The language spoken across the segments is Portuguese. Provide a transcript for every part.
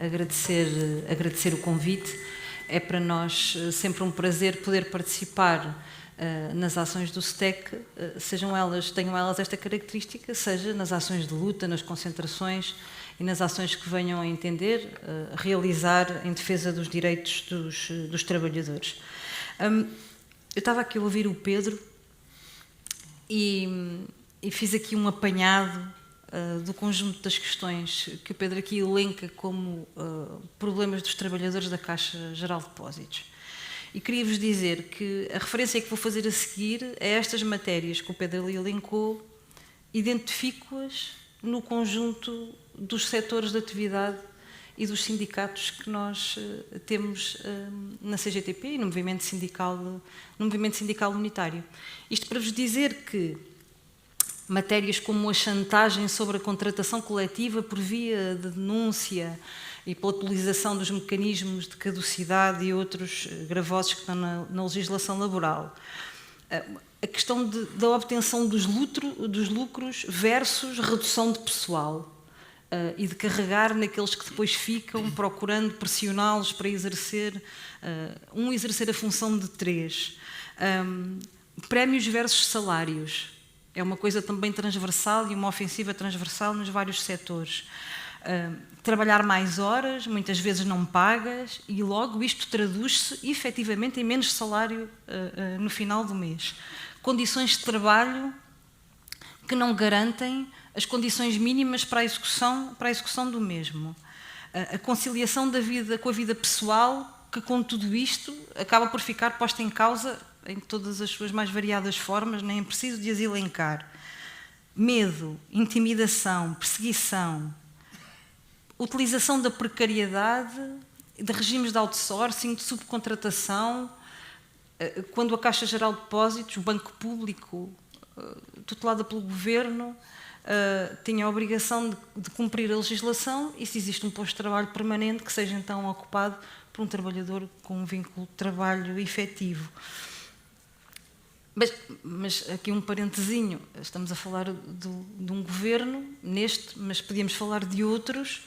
agradecer o convite. É para nós sempre um prazer poder participar nas ações do STEC, tenham elas esta característica, seja nas ações de luta, nas concentrações e nas ações que venham a entender, realizar em defesa dos direitos dos trabalhadores. Eu estava aqui a ouvir o Pedro e fiz aqui um apanhado do conjunto das questões que o Pedro aqui elenca como problemas dos trabalhadores da Caixa Geral de Depósitos. E queria-vos dizer que a referência que vou fazer a seguir a estas matérias que o Pedro ali elencou, identifico-as no conjunto dos setores de atividade e dos sindicatos que nós temos na CGTP e no movimento sindical unitário. Isto para vos dizer que matérias como a chantagem sobre a contratação coletiva por via de denúncia e pela utilização dos mecanismos de caducidade e outros gravosos que estão na legislação laboral. A questão da obtenção dos lucros versus redução de pessoal e de carregar naqueles que depois ficam procurando pressioná-los para exercer a função de 3. Prémios versus salários. É uma coisa também transversal e uma ofensiva transversal nos vários setores. Trabalhar mais horas, muitas vezes não pagas, e logo isto traduz-se efetivamente em menos salário no final do mês. Condições de trabalho que não garantem as condições mínimas para a execução do mesmo. A conciliação da vida com a vida pessoal, que com tudo isto acaba por ficar posta em causa em todas as suas mais variadas formas, nem é preciso de as elencar. Medo, intimidação, perseguição, utilização da precariedade, de regimes de outsourcing, de subcontratação, quando a Caixa Geral de Depósitos, o Banco Público, tutelada pelo Governo, tinha a obrigação de cumprir a legislação, e se existe um posto de trabalho permanente, que seja então ocupado por um trabalhador com um vínculo de trabalho efetivo. Mas aqui um parentezinho, estamos a falar de um governo mas podíamos falar de outros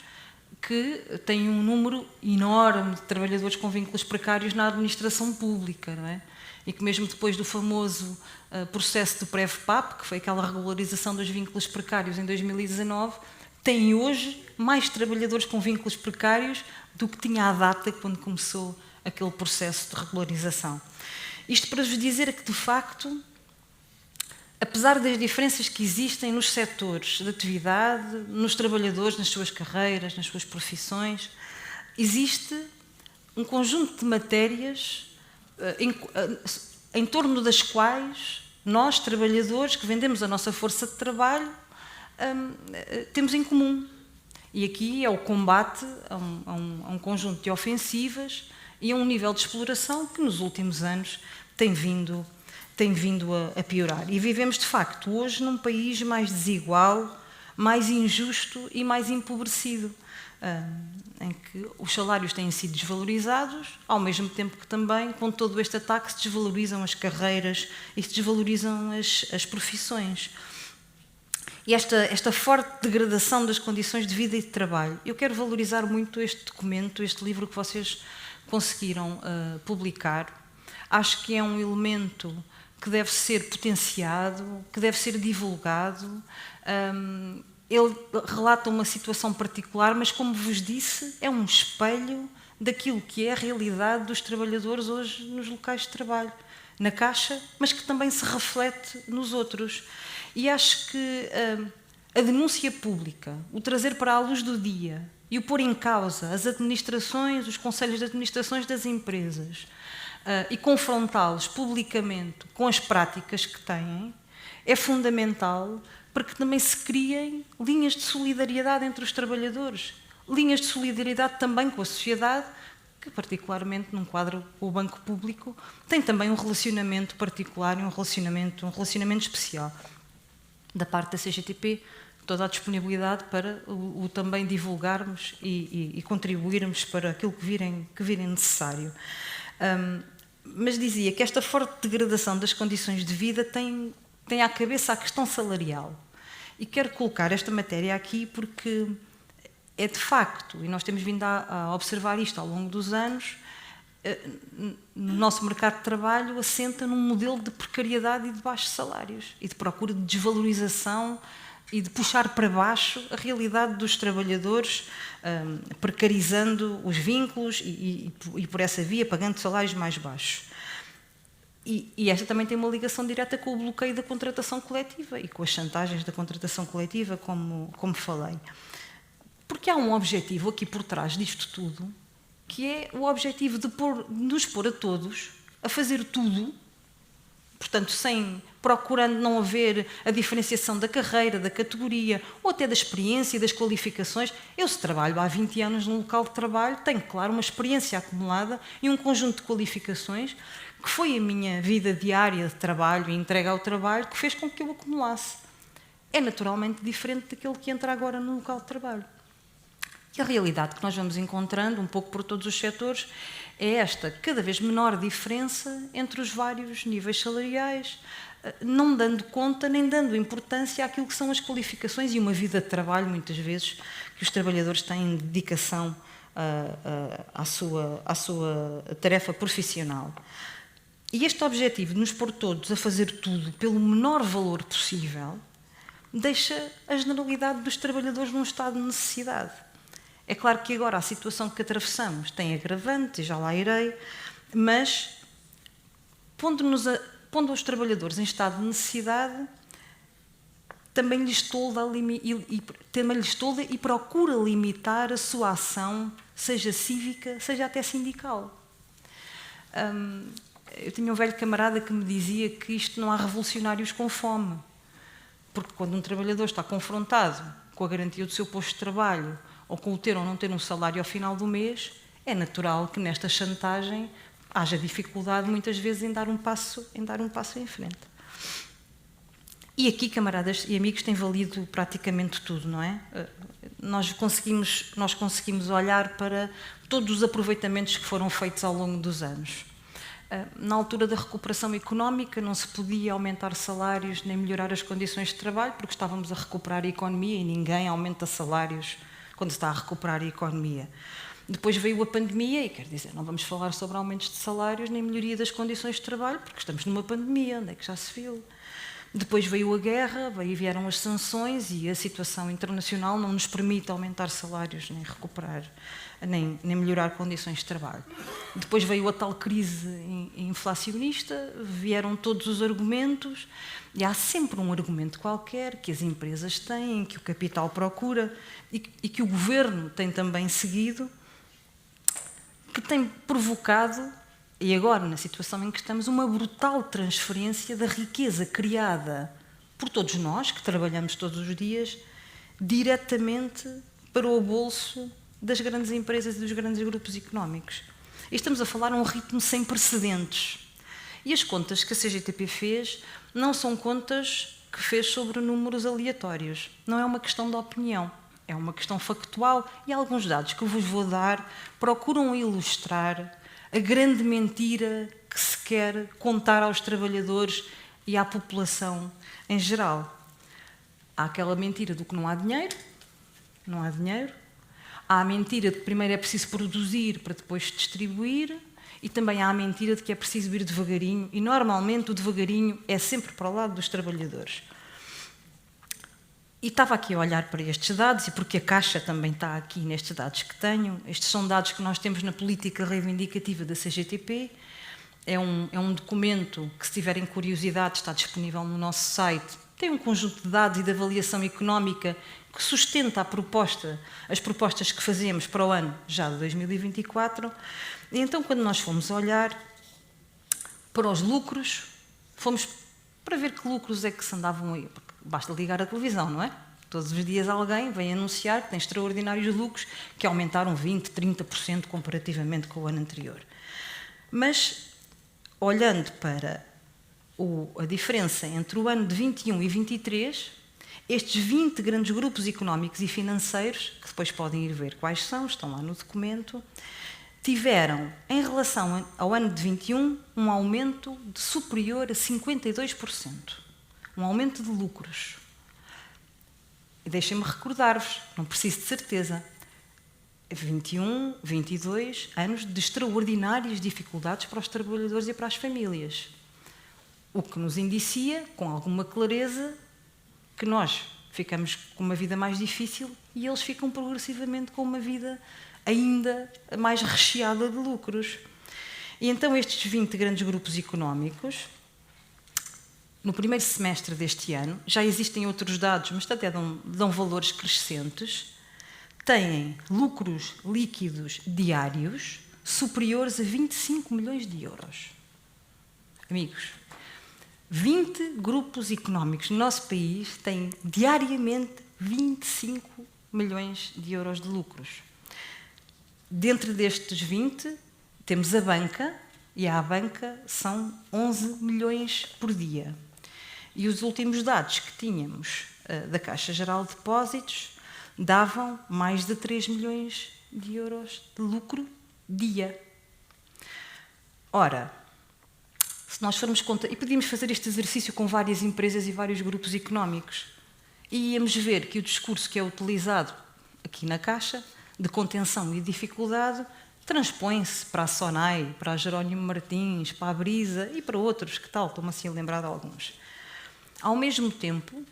que têm um número enorme de trabalhadores com vínculos precários na administração pública, não é? E que mesmo depois do famoso processo do PREV-PAP, que foi aquela regularização dos vínculos precários em 2019, tem hoje mais trabalhadores com vínculos precários do que tinha à data quando começou aquele processo de regularização. Isto para vos dizer que, de facto, apesar das diferenças que existem nos setores de atividade, nos trabalhadores, nas suas carreiras, nas suas profissões, existe um conjunto de matérias em torno das quais nós, trabalhadores, que vendemos a nossa força de trabalho, temos em comum. E aqui é o combate a um conjunto de ofensivas e a um nível de exploração que nos últimos anos tem vindo a piorar. E vivemos, de facto, hoje num país mais desigual, mais injusto e mais empobrecido, em que os salários têm sido desvalorizados, ao mesmo tempo que também, com todo este ataque, se desvalorizam as carreiras e se desvalorizam as profissões. E esta forte degradação das condições de vida e de trabalho. Eu quero valorizar muito este documento, este livro que vocês conseguiram publicar. Acho que é um elemento que deve ser potenciado, que deve ser divulgado. Ele relata uma situação particular, mas, como vos disse, é um espelho daquilo que é a realidade dos trabalhadores hoje nos locais de trabalho, na Caixa, mas que também se reflete nos outros. E acho que a denúncia pública, o trazer para a luz do dia e o pôr em causa as administrações, os conselhos de administrações das empresas e confrontá-los publicamente com as práticas que têm, é fundamental para que também se criem linhas de solidariedade entre os trabalhadores, linhas de solidariedade também com a sociedade, que particularmente num quadro com o Banco Público tem também um relacionamento particular e um relacionamento especial. Da parte da CGTP, toda a disponibilidade para o também divulgarmos e contribuirmos para aquilo que virem necessário. Mas dizia que esta forte degradação das condições de vida tem à cabeça a questão salarial. E quero colocar esta matéria aqui porque é de facto, e nós temos vindo a observar isto ao longo dos anos, no nosso mercado de trabalho assenta num modelo de precariedade e de baixos salários e de procura de desvalorização e de puxar para baixo a realidade dos trabalhadores, precarizando os vínculos e por essa via pagando salários mais baixos. E esta também tem uma ligação direta com o bloqueio da contratação coletiva e com as chantagens da contratação coletiva, como falei. Porque há um objetivo aqui por trás disto tudo, que é o objetivo de nos pôr a todos a fazer tudo, portanto, procurando não haver a diferenciação da carreira, da categoria, ou até da experiência e das qualificações. Eu, se trabalho há 20 anos num local de trabalho, tenho, claro, uma experiência acumulada e um conjunto de qualificações que foi a minha vida diária de trabalho e entrega ao trabalho que fez com que eu acumulasse. É naturalmente diferente daquele que entra agora no local de trabalho. E a realidade que nós vamos encontrando, um pouco por todos os setores, é esta cada vez menor diferença entre os vários níveis salariais, não dando conta nem dando importância àquilo que são as qualificações e uma vida de trabalho, muitas vezes, que os trabalhadores têm dedicação à sua tarefa profissional. E este objetivo de nos pôr todos a fazer tudo pelo menor valor possível deixa a generalidade dos trabalhadores num estado de necessidade. É claro que agora a situação que atravessamos tem agravantes, e já lá irei, mas pondo os trabalhadores em estado de necessidade, também lhes tolda e procura limitar a sua ação, seja cívica, seja até sindical. Eu tinha um velho camarada que me dizia que isto não há revolucionários com fome, porque quando um trabalhador está confrontado com a garantia do seu posto de trabalho ou com o ter ou não ter um salário ao final do mês, é natural que nesta chantagem haja dificuldade muitas vezes em dar um passo em frente. E aqui, camaradas e amigos, tem valido praticamente tudo, não é? Nós conseguimos olhar para todos os aproveitamentos que foram feitos ao longo dos anos. Na altura da recuperação económica não se podia aumentar salários nem melhorar as condições de trabalho porque estávamos a recuperar a economia e ninguém aumenta salários quando se está a recuperar a economia. Depois veio a pandemia e, quer dizer, não vamos falar sobre aumentos de salários nem melhoria das condições de trabalho porque estamos numa pandemia, onde é que já se viu? Depois veio a guerra, vieram as sanções e a situação internacional não nos permite aumentar salários nem recuperar, nem melhorar condições de trabalho. Depois veio a tal crise inflacionista, vieram todos os argumentos e há sempre um argumento qualquer que as empresas têm, que o capital procura e que o governo tem também seguido, que tem provocado, e agora na situação em que estamos, uma brutal transferência da riqueza criada por todos nós, que trabalhamos todos os dias, diretamente para o bolso das grandes empresas e dos grandes grupos económicos. E estamos a falar a um ritmo sem precedentes. E as contas que a CGTP fez não são contas que fez sobre números aleatórios. Não é uma questão de opinião, é uma questão factual e alguns dados que eu vos vou dar procuram ilustrar a grande mentira que se quer contar aos trabalhadores e à população em geral. Há aquela mentira do que não há dinheiro, não há dinheiro. Há a mentira de que primeiro é preciso produzir para depois distribuir e também há a mentira de que é preciso ir devagarinho e normalmente o devagarinho é sempre para o lado dos trabalhadores. E estava aqui a olhar para estes dados, e porque a Caixa também está aqui nestes dados que tenho. Estes são dados que nós temos na política reivindicativa da CGTP. É um documento que, se tiverem curiosidade, está disponível no nosso site. Tem um conjunto de dados e de avaliação económica que sustenta as propostas que fazemos para o ano já de 2024. E então, quando nós fomos olhar para os lucros, fomos para ver que lucros é que se andavam aí. Basta ligar a televisão, não é? Todos os dias alguém vem anunciar que tem extraordinários lucros que aumentaram 20%, 30% comparativamente com o ano anterior. Mas, olhando para a diferença entre o ano de 21 e 23, estes 20 grandes grupos económicos e financeiros, que depois podem ir ver quais são, estão lá no documento, tiveram, em relação ao ano de 21, um aumento de superior a 52%. Um aumento de lucros. E deixem-me recordar-vos, não preciso de certeza, 21, 22 anos de extraordinárias dificuldades para os trabalhadores e para as famílias. O que nos indicia, com alguma clareza, que nós ficamos com uma vida mais difícil e eles ficam progressivamente com uma vida ainda mais recheada de lucros. E então estes 20 grandes grupos económicos, no primeiro semestre deste ano, já existem outros dados, mas até dão valores crescentes, têm lucros líquidos diários superiores a 25 milhões de euros. Amigos, 20 grupos económicos no nosso país têm diariamente 25 milhões de euros de lucros. Dentro destes 20, temos a banca, e à banca são 11 milhões por dia. E os últimos dados que tínhamos da Caixa Geral de Depósitos davam mais de 3 milhões de euros de lucro dia. Ora, se nós formos contar, e podíamos fazer este exercício com várias empresas e vários grupos económicos, e íamos ver que o discurso que é utilizado aqui na Caixa, de contenção e dificuldade, transpõe-se para a SONAI, para a Jerónimo Martins, para a Brisa e para outros, que tal, estou-me assim a lembrar de alguns. Ao mesmo tempo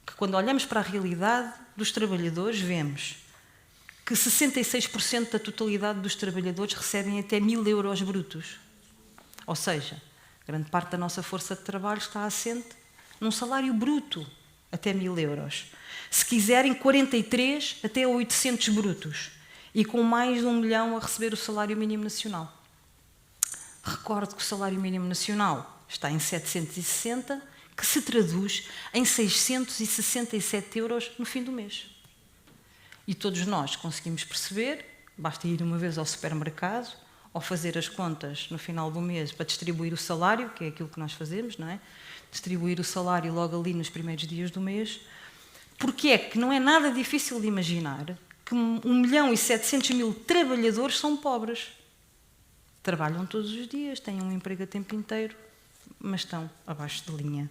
que, quando olhamos para a realidade dos trabalhadores, vemos que 66% da totalidade dos trabalhadores recebem até 1.000 euros brutos. Ou seja, grande parte da nossa força de trabalho está assente num salário bruto até 1.000 euros. Se quiserem, 43 até 800 brutos. E com mais de 1 milhão a receber o salário mínimo nacional. Recordo que o salário mínimo nacional está em 760, que se traduz em 667 euros no fim do mês. E todos nós conseguimos perceber, basta ir uma vez ao supermercado ou fazer as contas no final do mês para distribuir o salário, que é aquilo que nós fazemos, não é? Distribuir o salário logo ali nos primeiros dias do mês, porque é que não é nada difícil de imaginar que 1.700.000 trabalhadores são pobres. Trabalham todos os dias, têm um emprego a tempo inteiro, mas estão abaixo da linha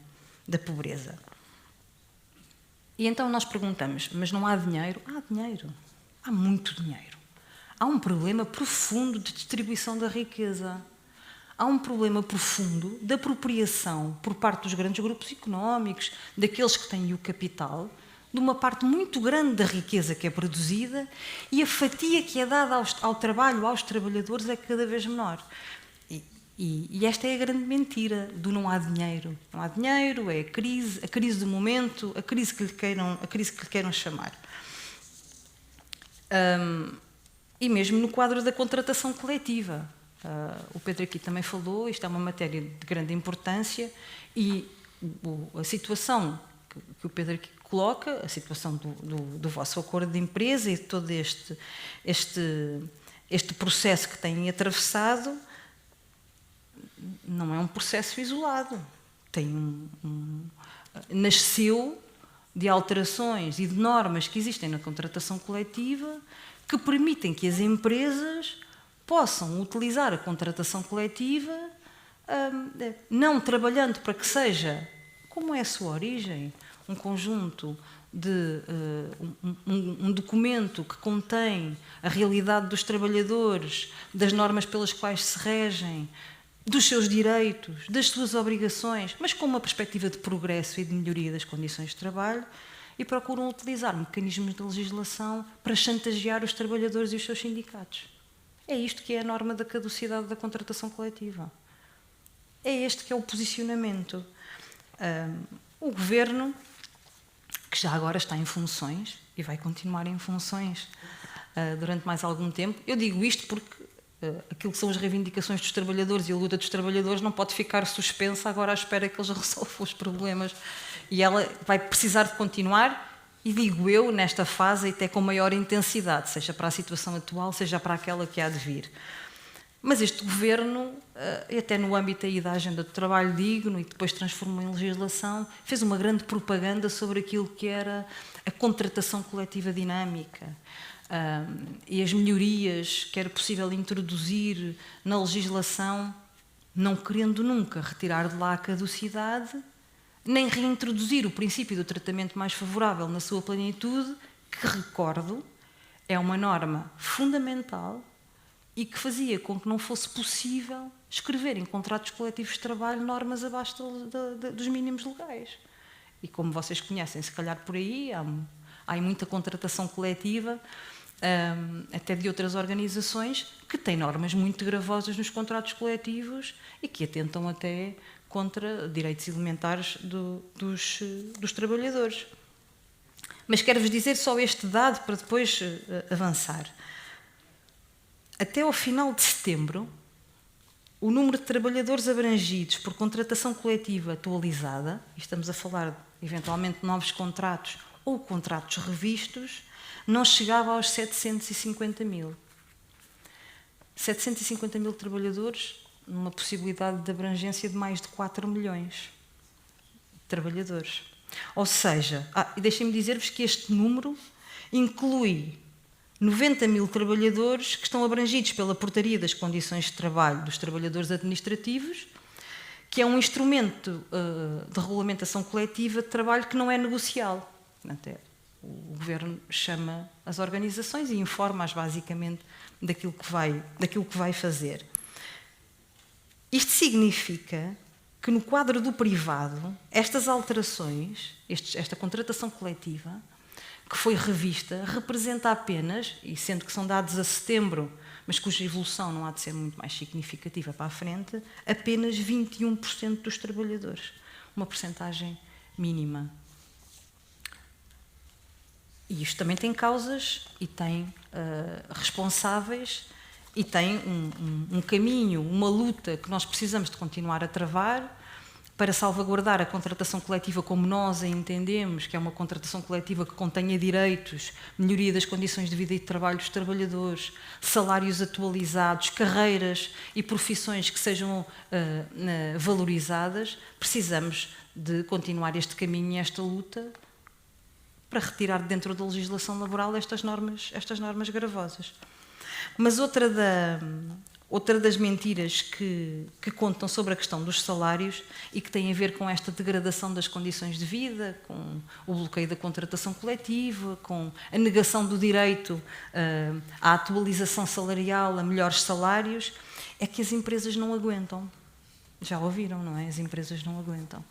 da pobreza. E então nós perguntamos, mas não há dinheiro? Há dinheiro. Há muito dinheiro. Há um problema profundo de distribuição da riqueza. Há um problema profundo de apropriação por parte dos grandes grupos económicos, daqueles que têm o capital, de uma parte muito grande da riqueza que é produzida, e a fatia que é dada ao trabalho, aos trabalhadores, é cada vez menor. E esta é a grande mentira do não há dinheiro. Não há dinheiro, é a crise do momento, a crise que lhe queiram chamar. E mesmo no quadro da contratação coletiva. O Pedro aqui também falou, isto é uma matéria de grande importância, e a situação que o Pedro aqui coloca, a situação do vosso acordo de empresa e de todo este processo que têm atravessado, não é um processo isolado. Nasceu de alterações e de normas que existem na contratação coletiva que permitem que as empresas possam utilizar a contratação coletiva, não trabalhando para que seja, como é a sua origem, um conjunto de um documento que contém a realidade dos trabalhadores, das normas pelas quais se regem, dos seus direitos, das suas obrigações, mas com uma perspectiva de progresso e de melhoria das condições de trabalho, e procuram utilizar mecanismos de legislação para chantagear os trabalhadores e os seus sindicatos. É isto que é a norma da caducidade da contratação coletiva. É este que é o posicionamento. O Governo, que já agora está em funções e vai continuar em funções durante mais algum tempo, eu digo isto porque aquilo que são as reivindicações dos trabalhadores e a luta dos trabalhadores não pode ficar suspensa agora à espera que eles resolvam os problemas, e ela vai precisar de continuar, e digo eu, nesta fase até com maior intensidade, seja para a situação atual, seja para aquela que há de vir. Mas este Governo, até no âmbito aí da agenda do trabalho digno, e depois transformou em legislação, fez uma grande propaganda sobre aquilo que era a contratação coletiva dinâmica, e as melhorias que era possível introduzir na legislação, não querendo nunca retirar de lá a caducidade, nem reintroduzir o princípio do tratamento mais favorável na sua plenitude, que, recordo, É uma norma fundamental e que fazia com que não fosse possível escrever em contratos coletivos de trabalho normas abaixo dos mínimos legais. E como vocês conhecem, se calhar por aí, há muita contratação coletiva, até de outras organizações, que têm normas muito gravosas nos contratos coletivos e que atentam até contra direitos elementares dos trabalhadores. Mas quero-vos dizer só este dado para depois avançar. Até ao final de setembro, o número de trabalhadores abrangidos por contratação coletiva atualizada, e estamos a falar eventualmente de novos contratos ou contratos revistos, não chegava aos 750 mil. 750 mil trabalhadores, numa possibilidade de abrangência de mais de 4 milhões de trabalhadores. Ou seja, e deixem-me dizer-vos que este número inclui 90 mil trabalhadores que estão abrangidos pela portaria das condições de trabalho dos trabalhadores administrativos, que é um instrumento de regulamentação coletiva de trabalho que não é negocial. Portanto, o Governo chama as organizações e informa-as basicamente daquilo que vai fazer. Isto significa que no quadro do privado, estas alterações, esta contratação coletiva, que foi revista, representa apenas, e sendo que são dados a setembro, mas cuja evolução não há de ser muito mais significativa para a frente, apenas 21% dos trabalhadores. Uma percentagem mínima. E isto também tem causas e tem responsáveis e tem um caminho, uma luta que nós precisamos de continuar a travar para salvaguardar a contratação coletiva como nós a entendemos, que é uma contratação coletiva que contenha direitos, melhoria das condições de vida e de trabalho dos trabalhadores, salários atualizados, carreiras e profissões que sejam valorizadas. Precisamos de continuar este caminho e esta luta para retirar dentro da legislação laboral estas normas gravosas. Mas outra das mentiras que contam sobre a questão dos salários e que tem a ver com esta degradação das condições de vida, com o bloqueio da contratação coletiva, com a negação do direito à atualização salarial, a melhores salários, é que as empresas não aguentam. Já ouviram, não é? As empresas não aguentam.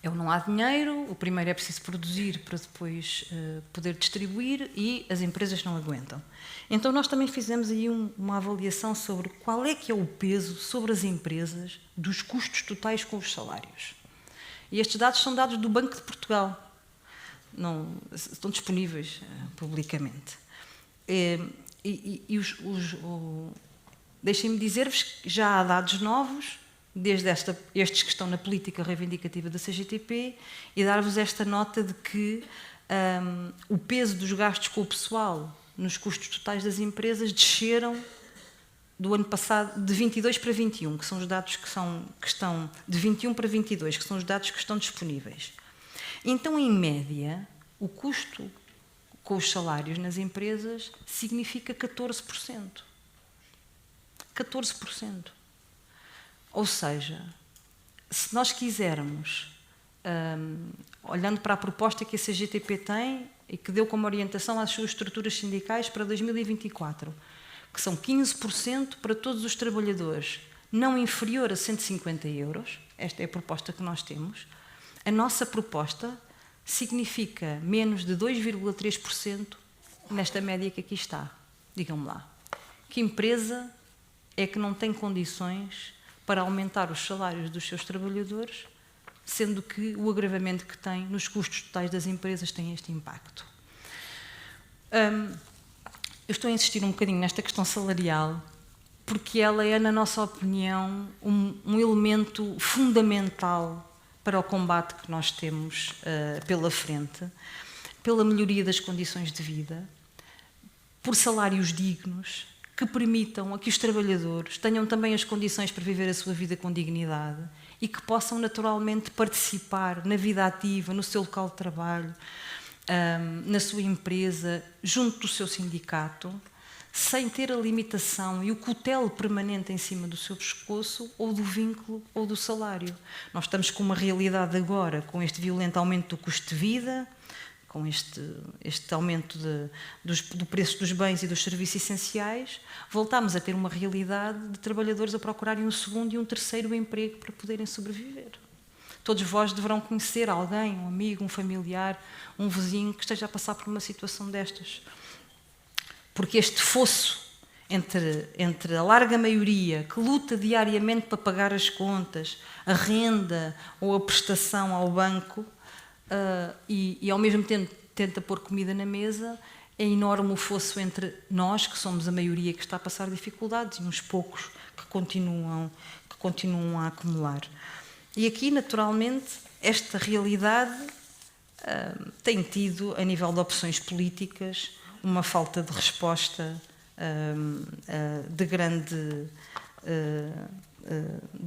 Não há dinheiro, o primeiro é preciso produzir para depois poder distribuir e as empresas não aguentam. Então nós também fizemos aí uma avaliação sobre qual é que é o peso sobre as empresas dos custos totais com os salários. E estes dados são dados do Banco de Portugal, não, estão disponíveis publicamente. Deixem-me dizer-vos que já há dados novos, desde estes que estão na política reivindicativa da CGTP, e dar-vos esta nota de que o peso dos gastos com o pessoal nos custos totais das empresas desceram do ano passado de 22 para 21, que são os dados que estão de 21 para 22, que são os dados que estão disponíveis. Então, em média, o custo com os salários nas empresas significa 14%. 14%. Ou seja, se nós quisermos, olhando para a proposta que a CGTP tem e que deu como orientação às suas estruturas sindicais para 2024, que são 15% para todos os trabalhadores, não inferior a 150 euros, esta é a proposta que nós temos, a nossa proposta significa menos de 2,3% nesta média que aqui está. Digam-me lá, que empresa é que não tem condições para aumentar os salários dos seus trabalhadores, sendo que o agravamento que tem nos custos totais das empresas tem este impacto? Eu estou a insistir um bocadinho nesta questão salarial, porque ela é, na nossa opinião, um elemento fundamental para o combate que nós temos pela frente, pela melhoria das condições de vida, por salários dignos, que permitam a que os trabalhadores tenham também as condições para viver a sua vida com dignidade e que possam naturalmente participar na vida ativa, no seu local de trabalho, na sua empresa, junto do seu sindicato, sem ter a limitação e o cutelo permanente em cima do seu pescoço ou do vínculo ou do salário. Nós estamos com uma realidade agora, com este violento aumento do custo de vida, com este aumento do preço dos bens e dos serviços essenciais, voltámos a ter uma realidade de trabalhadores a procurarem um segundo e um terceiro emprego para poderem sobreviver. Todos vós deverão conhecer alguém, um amigo, um familiar, um vizinho que esteja a passar por uma situação destas. Porque este fosso entre a larga maioria que luta diariamente para pagar as contas, a renda ou a prestação ao banco, e ao mesmo tempo tenta pôr comida na mesa, é enorme o fosso entre nós, que somos a maioria que está a passar dificuldades, e uns poucos que continuam a acumular. E aqui, naturalmente, esta realidade tem tido, a nível de opções políticas, uma falta de resposta de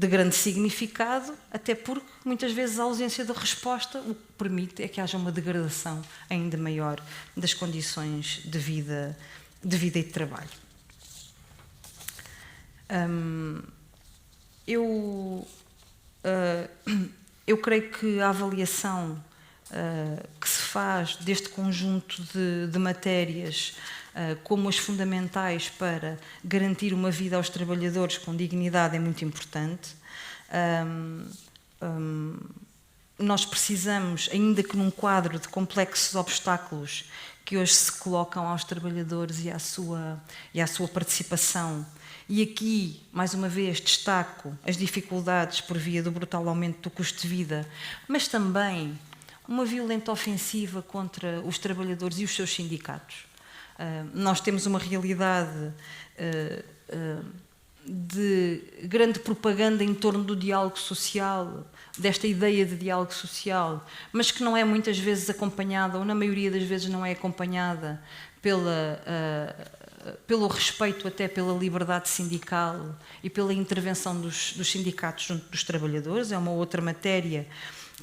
grande significado, até porque muitas vezes a ausência de resposta o que permite é que haja uma degradação ainda maior das condições de vida e de trabalho. Eu creio que a avaliação que se faz deste conjunto de matérias como as fundamentais para garantir uma vida aos trabalhadores com dignidade é muito importante. Nós precisamos, ainda que num quadro de complexos obstáculos que hoje se colocam aos trabalhadores e à sua participação, e aqui, mais uma vez, destaco as dificuldades por via do brutal aumento do custo de vida, mas também uma violenta ofensiva contra os trabalhadores e os seus sindicatos. Nós temos uma realidade de grande propaganda em torno do diálogo social, desta ideia de diálogo social, mas que não é muitas vezes acompanhada, ou na maioria das vezes não é acompanhada pelo respeito até pela liberdade sindical e pela intervenção dos sindicatos junto dos trabalhadores. É uma outra matéria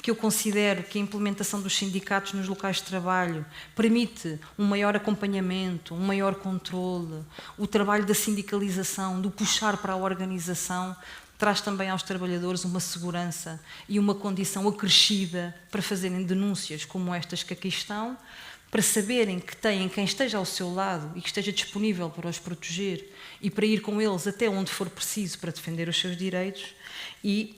que eu considero que a implementação dos sindicatos nos locais de trabalho permite um maior acompanhamento, um maior controle, o trabalho da sindicalização, do puxar para a organização, traz também aos trabalhadores uma segurança e uma condição acrescida para fazerem denúncias como estas que aqui estão, para saberem que têm quem esteja ao seu lado e que esteja disponível para os proteger e para ir com eles até onde for preciso para defender os seus direitos. E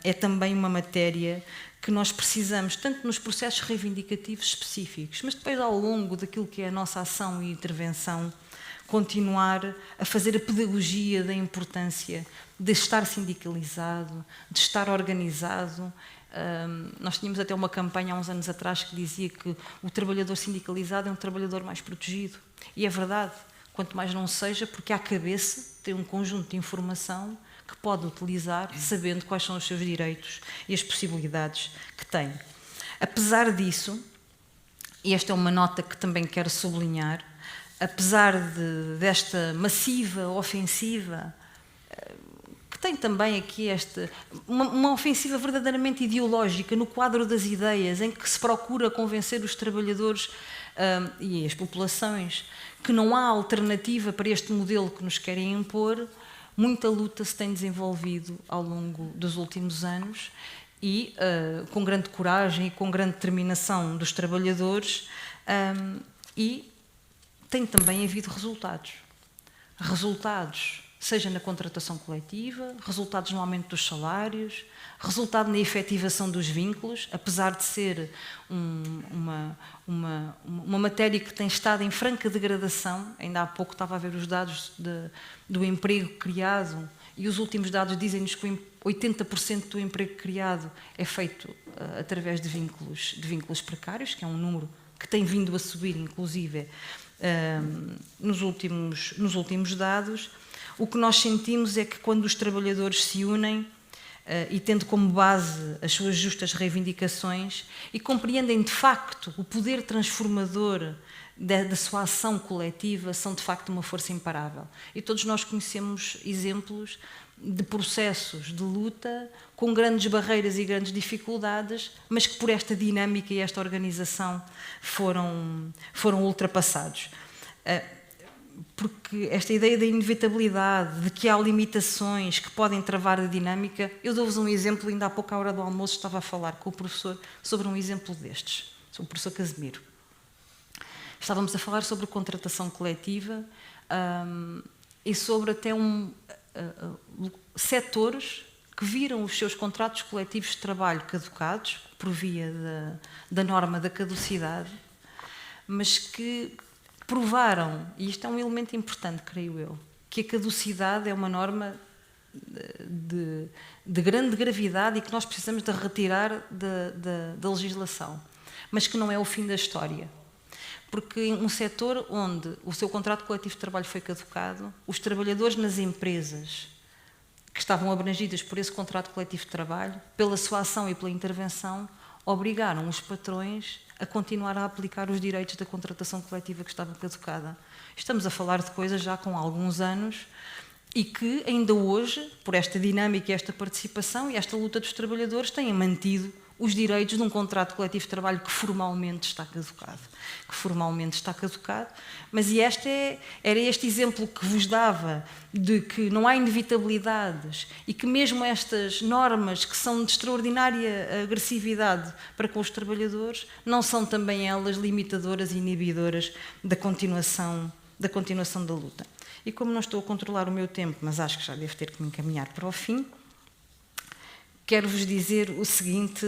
é também uma matéria que nós precisamos, tanto nos processos reivindicativos específicos, mas depois ao longo daquilo que é a nossa ação e intervenção, continuar a fazer a pedagogia da importância de estar sindicalizado, de estar organizado. Nós tínhamos até uma campanha há uns anos atrás que dizia que o trabalhador sindicalizado é um trabalhador mais protegido. E é verdade, quanto mais não seja, porque à cabeça tem um conjunto de informação que pode utilizar, sabendo quais são os seus direitos e as possibilidades que tem. Apesar disso, e esta é uma nota que também quero sublinhar, apesar desta massiva ofensiva, que tem também aqui uma ofensiva verdadeiramente ideológica no quadro das ideias, em que se procura convencer os trabalhadores e as populações que não há alternativa para este modelo que nos querem impor. Muita luta se tem desenvolvido ao longo dos últimos anos e com grande coragem e com grande determinação dos trabalhadores, e tem também havido resultados. Resultados, seja na contratação coletiva, resultados no aumento dos salários, resultado na efetivação dos vínculos, apesar de ser uma matéria que tem estado em franca degradação. Ainda há pouco estava a ver os dados do emprego criado e os últimos dados dizem-nos que 80% do emprego criado é feito através de vínculos precários, que é um número que tem vindo a subir, inclusive, nos últimos dados. O que nós sentimos é que quando os trabalhadores se unem e tendo como base as suas justas reivindicações e compreendem de facto o poder transformador da sua ação coletiva, são de facto uma força imparável. E todos nós conhecemos exemplos de processos de luta com grandes barreiras e grandes dificuldades, mas que por esta dinâmica e esta organização foram ultrapassados. Porque esta ideia da inevitabilidade, de que há limitações que podem travar a dinâmica, eu dou-vos um exemplo, ainda há pouco à hora do almoço estava a falar com o professor sobre um exemplo destes. o professor Casimiro. Estávamos a falar sobre contratação coletiva e sobre até setores que viram os seus contratos coletivos de trabalho caducados, por via da norma da caducidade, mas que provaram, e isto é um elemento importante, creio eu, que a caducidade é uma norma de grande gravidade e que nós precisamos de retirar da legislação, mas que não é o fim da história. Porque um setor onde o seu contrato coletivo de trabalho foi caducado, os trabalhadores nas empresas que estavam abrangidas por esse contrato coletivo de trabalho, pela sua ação e pela intervenção, obrigaram os patrões a continuar a aplicar os direitos da contratação coletiva que estava caducada. Estamos a falar de coisas já com alguns anos e que ainda hoje, por esta dinâmica e esta participação e esta luta dos trabalhadores, têm mantido os direitos de um contrato coletivo de trabalho que formalmente está caducado. Mas era este exemplo que vos dava de que não há inevitabilidades e que mesmo estas normas que são de extraordinária agressividade para com os trabalhadores não são também elas limitadoras e inibidoras da continuação da luta. E como não estou a controlar o meu tempo, mas acho que já devo ter que me encaminhar para o fim, quero-vos dizer o seguinte,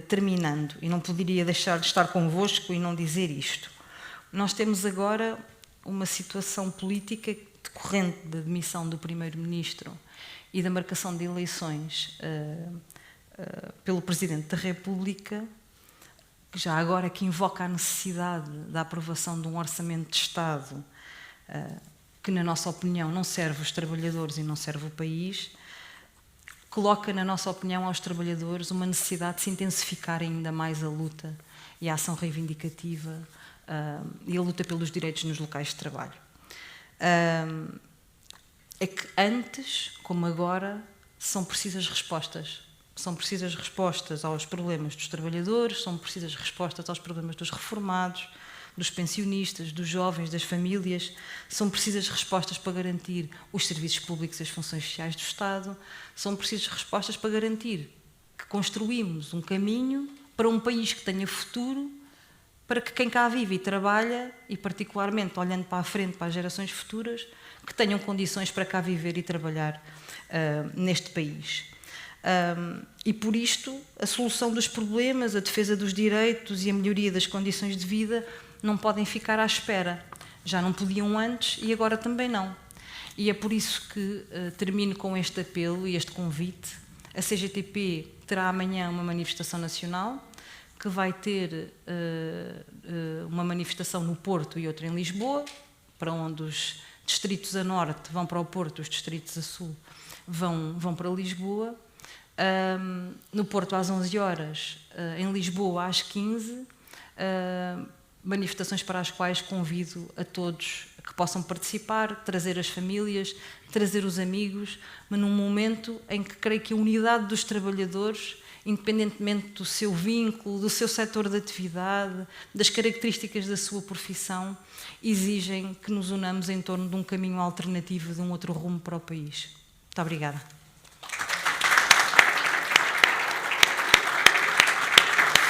terminando, e não poderia deixar de estar convosco e não dizer isto. Nós temos agora uma situação política decorrente da demissão do Primeiro-Ministro e da marcação de eleições pelo Presidente da República, que já agora que invoca a necessidade da aprovação de um orçamento de Estado que, na nossa opinião, não serve os trabalhadores e não serve o país, coloca, na nossa opinião, aos trabalhadores uma necessidade de se intensificar ainda mais a luta e a ação reivindicativa e a luta pelos direitos nos locais de trabalho. É que antes, como agora, são precisas respostas. São precisas respostas aos problemas dos trabalhadores, são precisas respostas aos problemas dos reformados, dos pensionistas, dos jovens, das famílias, são precisas respostas para garantir os serviços públicos e as funções sociais do Estado, são precisas respostas para garantir que construímos um caminho para um país que tenha futuro, para que quem cá vive e trabalha, e particularmente olhando para a frente, para as gerações futuras, que tenham condições para cá viver e trabalhar neste país. E por isto, a solução dos problemas, a defesa dos direitos e a melhoria das condições de vida não podem ficar à espera. Já não podiam antes e agora também não. E é por isso que termino com este apelo e este convite. A CGTP terá amanhã uma manifestação nacional, que vai ter uma manifestação no Porto e outra em Lisboa, para onde os distritos a norte vão para o Porto, os distritos a sul vão para Lisboa. No Porto às 11 horas, em Lisboa às 15, manifestações para as quais convido a todos que possam participar, trazer as famílias, trazer os amigos, mas num momento em que creio que a unidade dos trabalhadores, independentemente do seu vínculo, do seu setor de atividade, das características da sua profissão, exigem que nos unamos em torno de um caminho alternativo, de um outro rumo para o país. Muito obrigada.